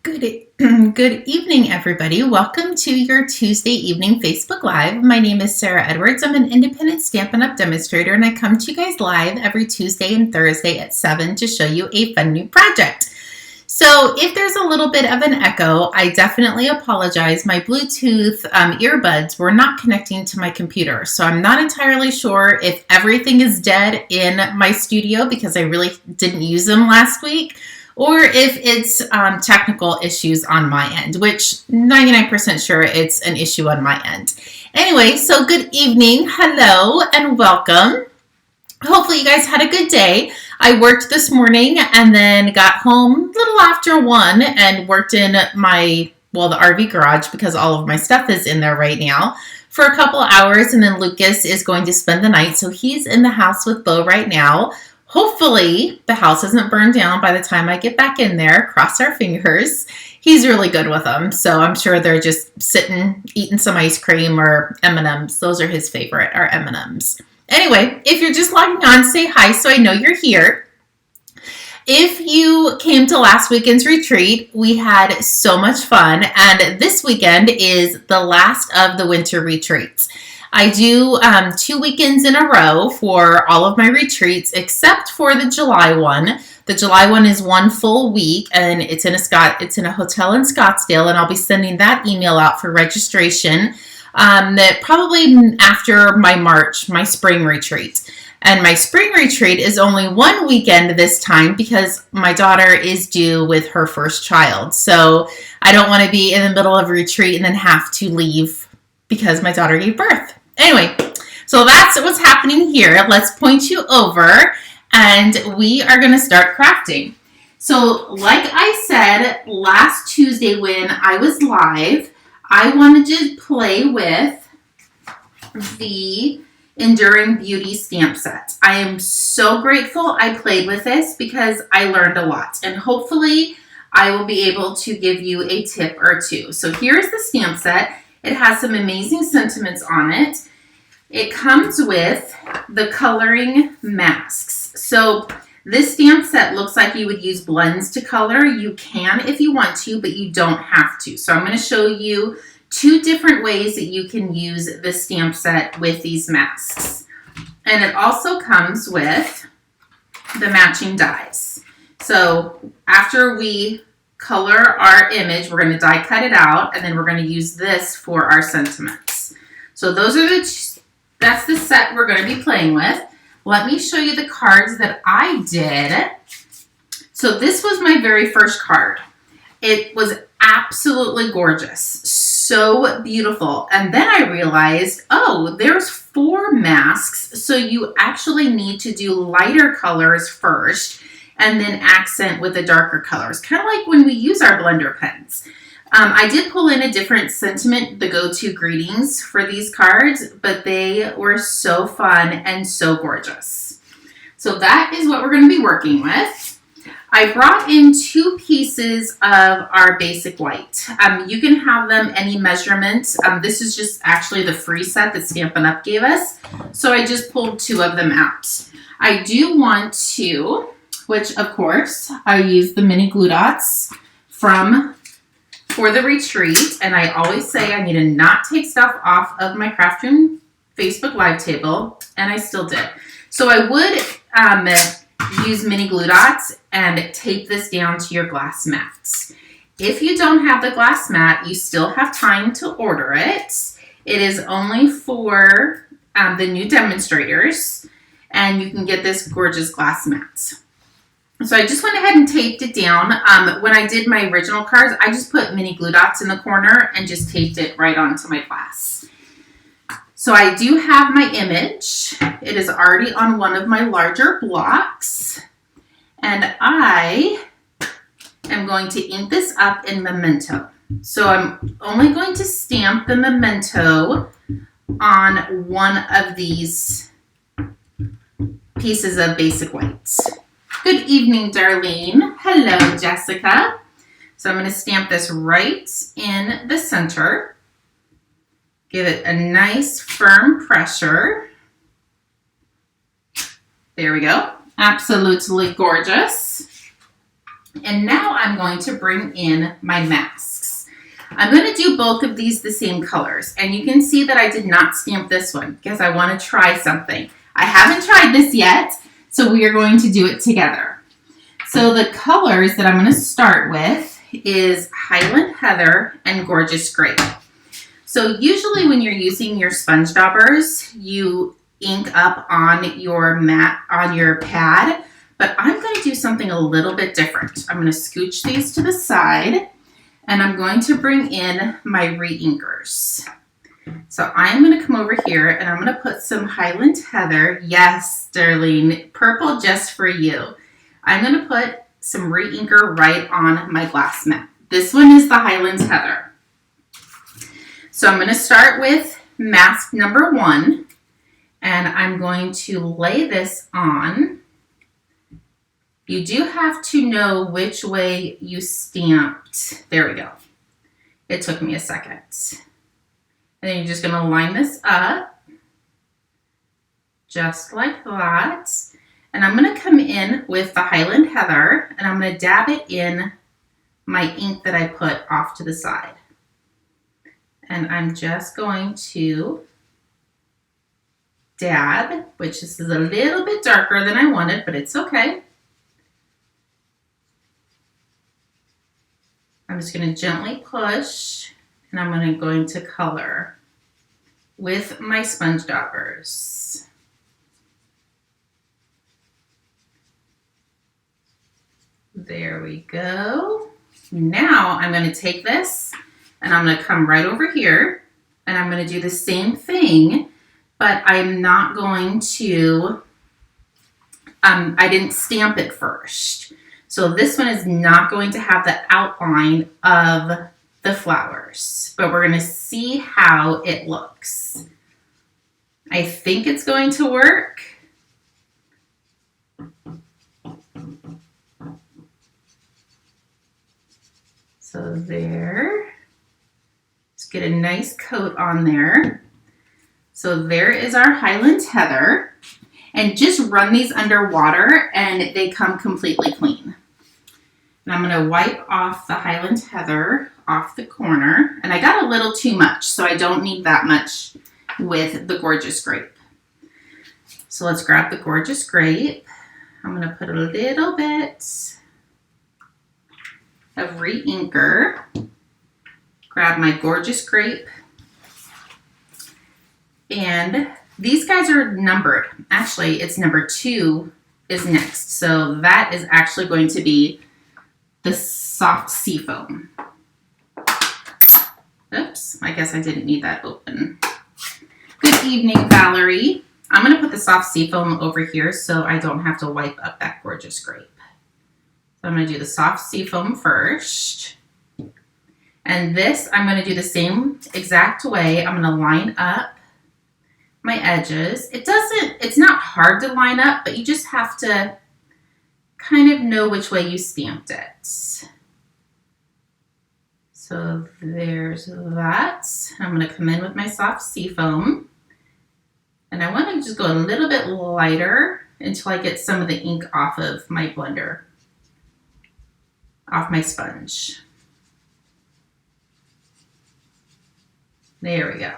Good evening, everybody. Welcome to your Tuesday evening Facebook Live. My name is Sarah Edwards. I'm an independent Stampin' Up! Demonstrator, and I come to you guys live every Tuesday and Thursday at 7 to show you a fun new project. So if there's a little bit of an echo, I definitely apologize. My Bluetooth earbuds were not connecting to my computer, so I'm not entirely sure if everything is dead in my studio because I really didn't use them last week, or if it's technical issues on my end, which 99% sure it's an issue on my end. Anyway, so good evening, hello, and welcome. Hopefully you guys had a good day. I worked this morning and then got home a little after 1 and worked in the RV garage because all of my stuff is in there right now for a couple hours, and then Lucas is going to spend the night, so he's in the house with Bo right now. Hopefully the house isn't burned down by the time I get back in there. Cross our fingers. He's really good with them, so I'm sure they're just sitting, eating some ice cream or M&Ms. Those are his favorite, are M&Ms. Anyway, if you're just logging on, say hi so I know you're here. If you came to last weekend's retreat, we had so much fun, and this weekend is the last of the winter retreats. I do 2 weekends in a row for all of my retreats, except for the July one. The July one is 1 full week, and it's in a hotel in Scottsdale, and I'll be sending that email out for registration probably after my spring retreat. And my spring retreat is only 1 weekend this time because my daughter is due with her first child. So I don't want to be in the middle of a retreat and then have to leave because my daughter gave birth. Anyway, so that's what's happening here. Let's point you over and we are going to start crafting. So like I said last Tuesday when I was live, I wanted to play with the Enduring Beauty stamp set. I am so grateful I played with this because I learned a lot, and hopefully I will be able to give you a tip or two. So here's the stamp set. It has some amazing sentiments on it. It comes with the coloring masks. So this stamp set looks like you would use blends to color. You can if you want to, but you don't have to. So I'm going to show you 2 different ways that you can use the stamp set with these masks. And it also comes with the matching dies. So after we color our image, we're going to die cut it out, and then we're going to use this for our sentiments. So that's the set we're going to be playing with. Let me show you the cards that I did. So this was my very first card. It was absolutely gorgeous. So beautiful. And then I realized, oh, there's 4 masks. So you actually need to do lighter colors first and then accent with the darker colors. Kind of like when we use our blender pens. I did pull in a different sentiment, the go-to greetings for these cards, but they were so fun and so gorgeous. So that is what we're going to be working with. I brought in 2 pieces of our basic white. You can have them any measurement. This is just actually the free set that Stampin' Up! Gave us. So I just pulled 2 of them out. I do want to, which of course, I use the mini glue dots for the retreat, and I always say I need to not take stuff off of my craft room Facebook live table, and I still did. So I would use mini glue dots and tape this down to your glass mats. If you don't have the glass mat, you still have time to order it. It is only for the new demonstrators, and you can get this gorgeous glass mat. So I just went ahead and taped it down. When I did my original cards, I just put mini glue dots in the corner and just taped it right onto my glass. So I do have my image. It is already on one of my larger blocks. And I am going to ink this up in Memento. So I'm only going to stamp the Memento on one of these pieces of basic whites. Good evening, Darlene. Hello, Jessica. So I'm going to stamp this right in the center. Give it a nice firm pressure. There we go. Absolutely gorgeous. And now I'm going to bring in my masks. I'm going to do both of these the same colors. And you can see that I did not stamp this one because I want to try something. I haven't tried this yet, so we are going to do it together. So the colors that I'm going to start with is Highland Heather and Gorgeous Grape. So usually when you're using your sponge daubers, you ink up on your pad, but I'm going to do something a little bit different. I'm going to scooch these to the side, and I'm going to bring in my re-inkers. So I'm going to come over here, and I'm going to put some Highland Heather. Yes, Sterling, purple just for you. I'm going to put some re-inker right on my glass mat. This one is the Highland Heather. So I'm going to start with mask number 1, and I'm going to lay this on. You do have to know which way you stamped. There we go. It took me a second. And then you're just going to line this up, just like that. And I'm going to come in with the Highland Heather, and I'm going to dab it in my ink that I put off to the side. And I'm just going to dab, which this is a little bit darker than I wanted, but it's okay. I'm just going to gently push, and I'm going to color with my sponge daubers. There we go. Now I'm going to take this, and I'm going to come right over here, and I'm going to do the same thing, but I'm not going to, I didn't stamp it first. So this one is not going to have the outline of the flowers, but we're going to see how it looks. I think it's going to work. So there. Get a nice coat on there. So there is our Highland Heather. And just run these under water and they come completely clean. And I'm going to wipe off the Highland Heather off the corner. And I got a little too much, so I don't need that much with the Gorgeous Grape. So let's grab the Gorgeous Grape. I'm going to put a little bit of re-inker. Grab my Gorgeous Grape, and these guys are numbered. Actually, it's number 2 is next, so that is actually going to be the soft seafoam. Oops, I guess I didn't need that open. Good evening, Valerie. I'm going to put the soft seafoam over here so I don't have to wipe up that Gorgeous Grape. So I'm going to do the soft seafoam first. And this, I'm going to do the same exact way. I'm going to line up my edges. It's not hard to line up, but you just have to kind of know which way you stamped it. So there's that. I'm going to come in with my soft seafoam. And I want to just go a little bit lighter until I get some of the ink off of my blender, off my sponge. There we go.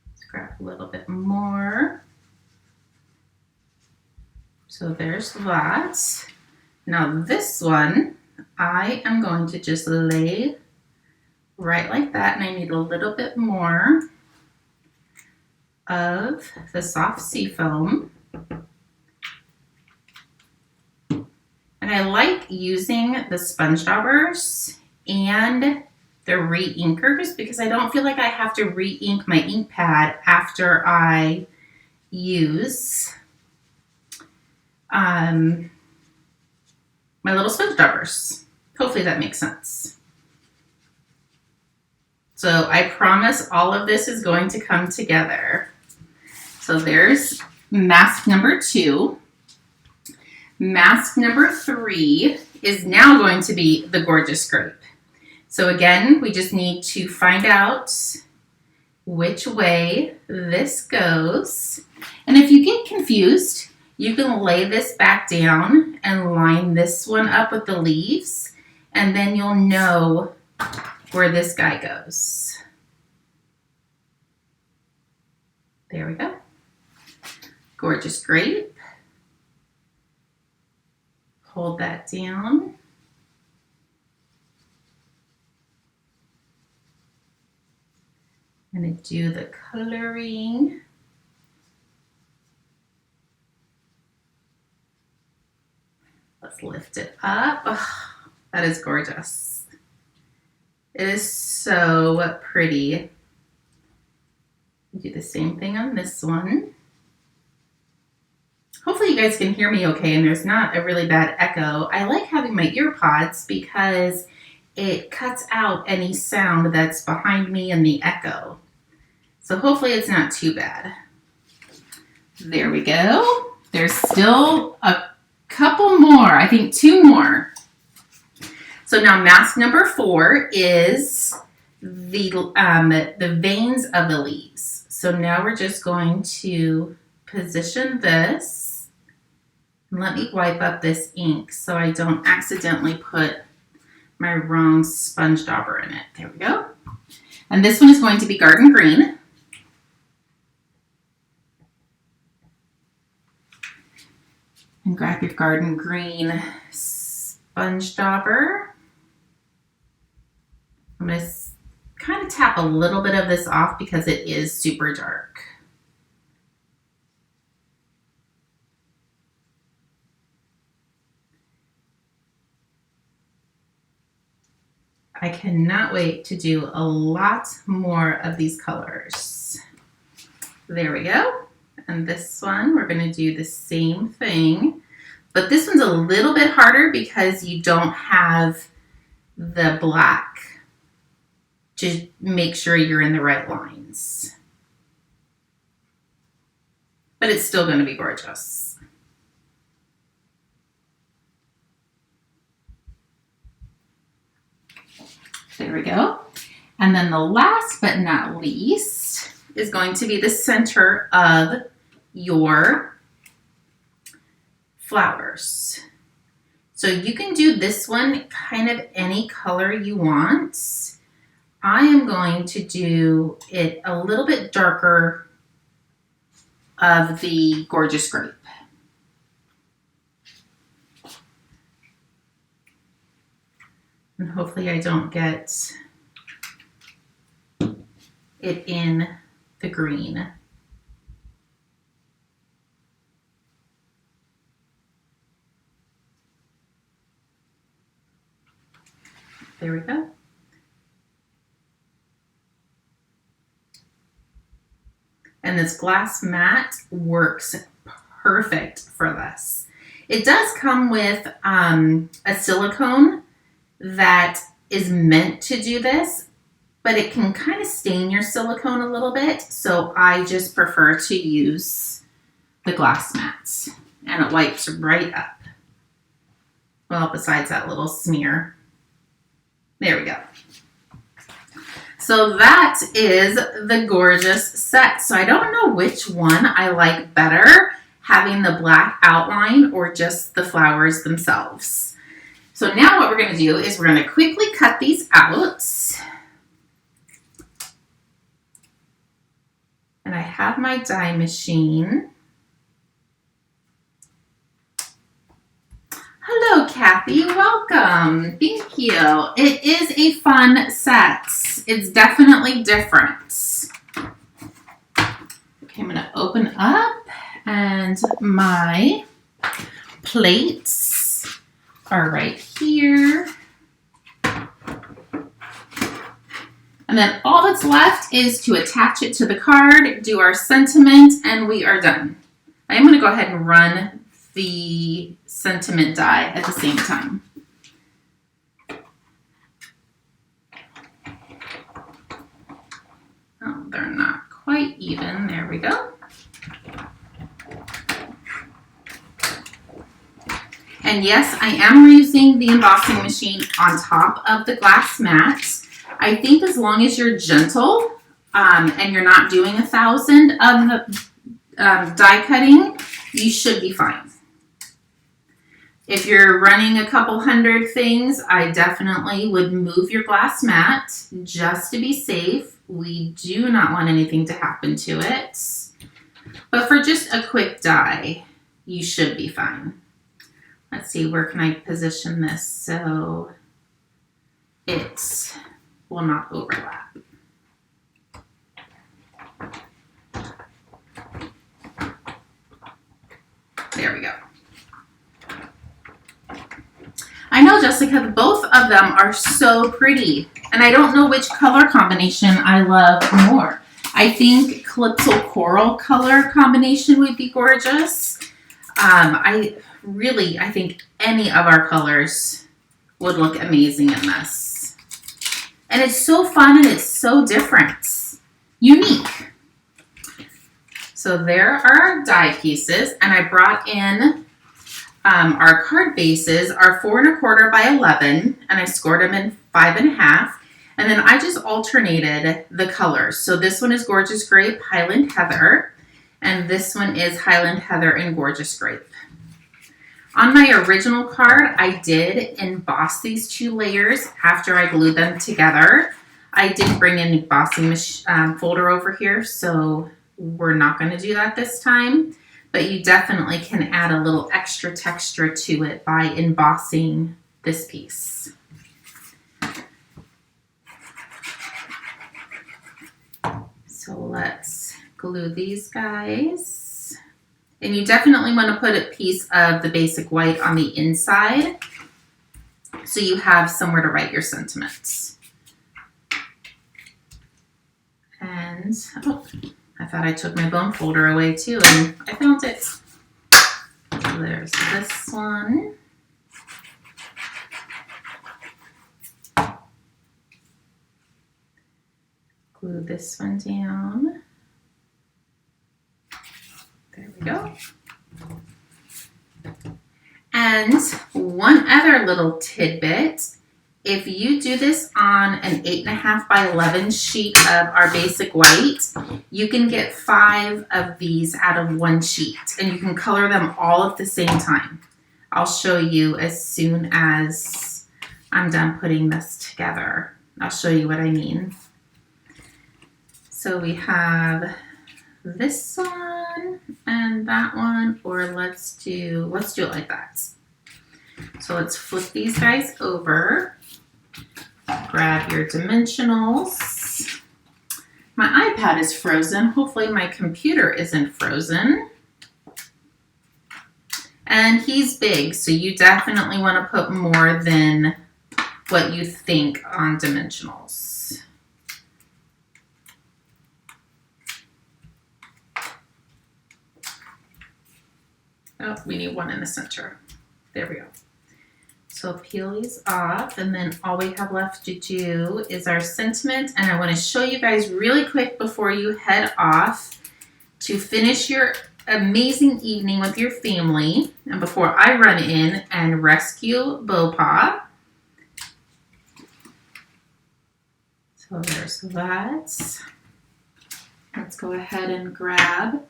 Let's grab a little bit more. So there's that. Now this one, I am going to just lay right like that, and I need a little bit more of the soft seafoam. And I like using the sponge daubers and the re-inkers because I don't feel like I have to re-ink my ink pad after I use my little sponge daubers. Hopefully that makes sense. So I promise all of this is going to come together. So there's mask number 2. Mask number 3 is now going to be the Gorgeous Grape. So again, we just need to find out which way this goes. And if you get confused, you can lay this back down and line this one up with the leaves, and then you'll know where this guy goes. There we go. Gorgeous grape. Hold that down. I'm going to do the coloring. Let's lift it up. Oh, that is gorgeous. It is so pretty. Do the same thing on this one. Hopefully you guys can hear me okay and there's not a really bad echo. I like having my ear pods because it cuts out any sound that's behind me and the echo. So hopefully it's not too bad. There we go. There's still a couple more, I think 2 more. So now mask number 4 is the veins of the leaves. So now we're just going to position this. And let me wipe up this ink so I don't accidentally put my wrong sponge dauber in it. There we go. And this one is going to be garden green. And grab your garden green sponge dauber. I'm going to kind of tap a little bit of this off because it is super dark. I cannot wait to do a lot more of these colors. There we go. And this one, we're going to do the same thing. But this one's a little bit harder because you don't have the black to make sure you're in the right lines. But it's still going to be gorgeous. There we go. And then the last but not least is going to be the center of your flowers. So you can do this one kind of any color you want. I am going to do it a little bit darker of the gorgeous grape. And hopefully I don't get it in the green. There we go. And this glass mat works perfect for this. It does come with a silicone that is meant to do this, but it can kind of stain your silicone a little bit. So I just prefer to use the glass mats, and it wipes right up. Well, besides that little smear. There we go. So that is the gorgeous set. So I don't know which one I like better, having the black outline or just the flowers themselves. So now what we're going to do is we're going to quickly cut these out. And I have my die machine. Hello, Kathy. Welcome. Thank you. It is a fun set. It's definitely different. Okay, I'm going to open up, and my plates are right here. And then all that's left is to attach it to the card, do our sentiment, and we are done. I am going to go ahead and run the sentiment die at the same time. Oh, they're not quite even. There we go. And yes, I am using the embossing machine on top of the glass mat. I think as long as you're gentle and you're not doing 1,000 of the die cutting, you should be fine. If you're running a couple hundred things, I definitely would move your glass mat just to be safe. We do not want anything to happen to it. But for just a quick die, you should be fine. Let's see, where can I position this so it will not overlap? There we go. I know, Jessica, both of them are so pretty. And I don't know which color combination I love more. I think Calypso Coral color combination would be gorgeous. I think any of our colors would look amazing in this. And it's so fun and it's so different. Unique. So there are our die pieces, and I brought in our card bases are 4 1/4 by 11, and I scored them in 5 1/2. And then I just alternated the colors. So this one is Gorgeous Grape, Highland Heather, and this one is Highland Heather and Gorgeous Grape. On my original card, I did emboss these 2 layers after I glued them together. I did bring an embossing folder over here, so we're not going to do that this time. But you definitely can add a little extra texture to it by embossing this piece. So let's glue these guys. And you definitely want to put a piece of the basic white on the inside so you have somewhere to write your sentiments. And I thought I took my bone folder away too, and I found it. So there's this one. Glue this one down. There we go. And one other little tidbit. If you do this on an 8 1/2 by 11 sheet of our basic white, you can get 5 of these out of 1 sheet, and you can color them all at the same time. I'll show you as soon as I'm done putting this together. I'll show you what I mean. So we have this one and that one, or let's do it like that. So let's flip these guys over. Grab your dimensionals. My iPad is frozen. Hopefully my computer isn't frozen. And he's big, so you definitely want to put more than what you think on dimensionals. Oh, we need one in the center. There we go. So peel these off, and then all we have left to do is our sentiment. And I want to show you guys really quick before you head off to finish your amazing evening with your family, and before I run in and rescue Beaupaw. So there's that. Let's go ahead and grab,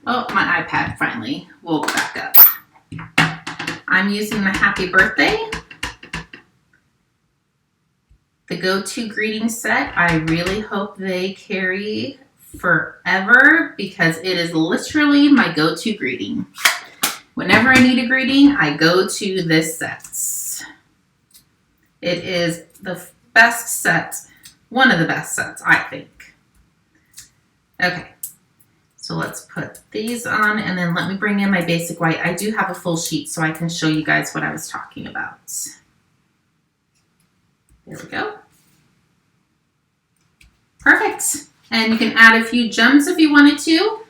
oh, my iPad finally woke back up. I'm using the Happy Birthday, the go-to greeting set. I really hope they carry forever because it is literally my go-to greeting. Whenever I need a greeting, I go to this set. It is the best set, one of the best sets, I think. Okay. So let's put these on, and then let me bring in my basic white. I do have a full sheet so I can show you guys what I was talking about. There we go. Perfect. And you can add a few gems if you wanted to.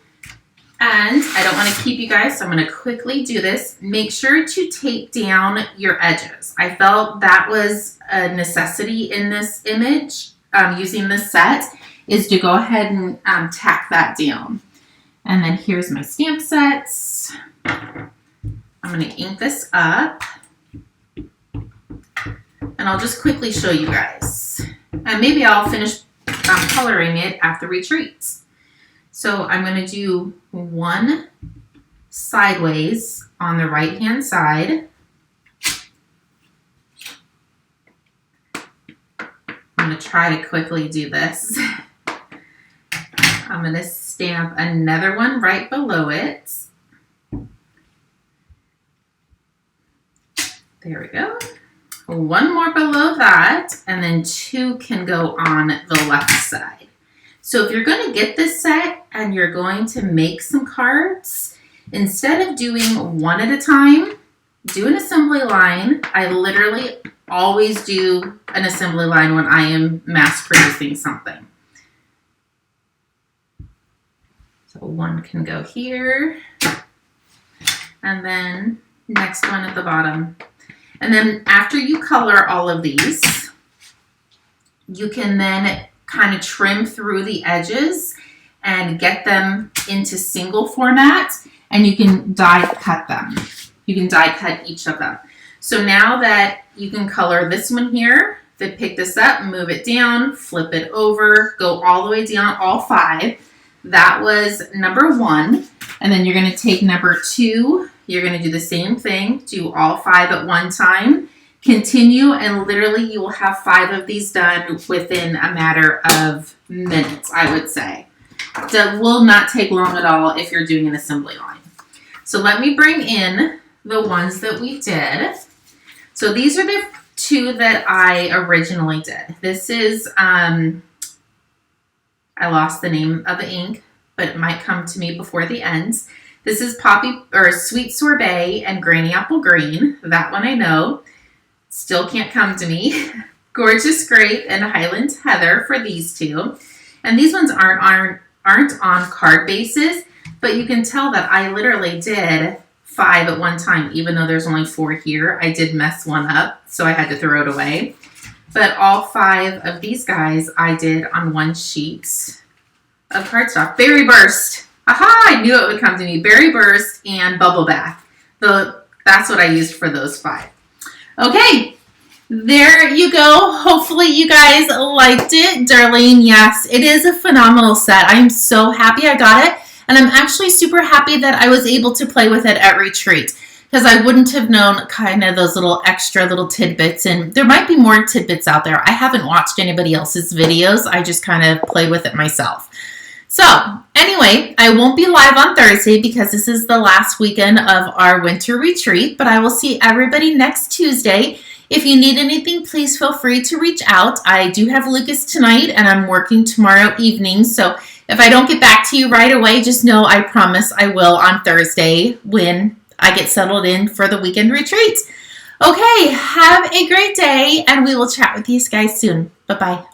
And I don't want to keep you guys, so I'm going to quickly do this. Make sure to tape down your edges. I felt that was a necessity in this image, using this set, is to go ahead and tack that down. And then here's my stamp sets. I'm going to ink this up. And I'll just quickly show you guys. And maybe I'll finish coloring it at the retreats. So I'm going to do one sideways on the right hand side. I'm going to try to quickly do this. I'm going to stamp another one right below it. There we go. One more below that, and then two can go on the left side. So if you're going to get this set and you're going to make some cards, instead of doing one at a time, do an assembly line. I literally always do an assembly line when I am mass producing something. So one can go here, and then next one at the bottom. And then after you color all of these, you can then kind of trim through the edges and get them into single format, and you can die cut them. You can die cut each of them. So now that you can color this one here, then pick this up, move it down, flip it over, go all the way down, all 5. That was number 1. And then you're going to take number 2. You're going to do the same thing. Do all 5 at one time. Continue, and literally you will have 5 of these done within a matter of minutes, I would say. That will not take long at all if you're doing an assembly line. So let me bring in the ones that we did. So these are the 2 that I originally did. This is, I lost the name of the ink, but it might come to me before the end. This is Sweet Sorbet and Granny Apple Green. That one I know. Still can't come to me. Gorgeous Grape and Highland Heather for these 2. And these ones aren't on card bases, but you can tell that I literally did 5 at one time, even though there's only 4 here. I did mess one up, so I had to throw it away. But all 5 of these guys I did on one sheet of cardstock. Berry Burst. Aha, I knew it would come to me. Berry Burst and Bubble Bath. That's what I used for those 5. Okay, there you go. Hopefully you guys liked it. Darlene, yes, it is a phenomenal set. I am so happy I got it. And I'm actually super happy that I was able to play with it at retreat, because I wouldn't have known kind of those little extra little tidbits. And there might be more tidbits out there. I haven't watched anybody else's videos. I just kind of play with it myself. So anyway, I won't be live on Thursday because this is the last weekend of our winter retreat, but I will see everybody next Tuesday. If you need anything, please feel free to reach out. I do have Lucas tonight, and I'm working tomorrow evening. So if I don't get back to you right away, just know I promise I will on Thursday when I get settled in for the weekend retreat. Okay, have a great day, and we will chat with you guys soon. Bye-bye.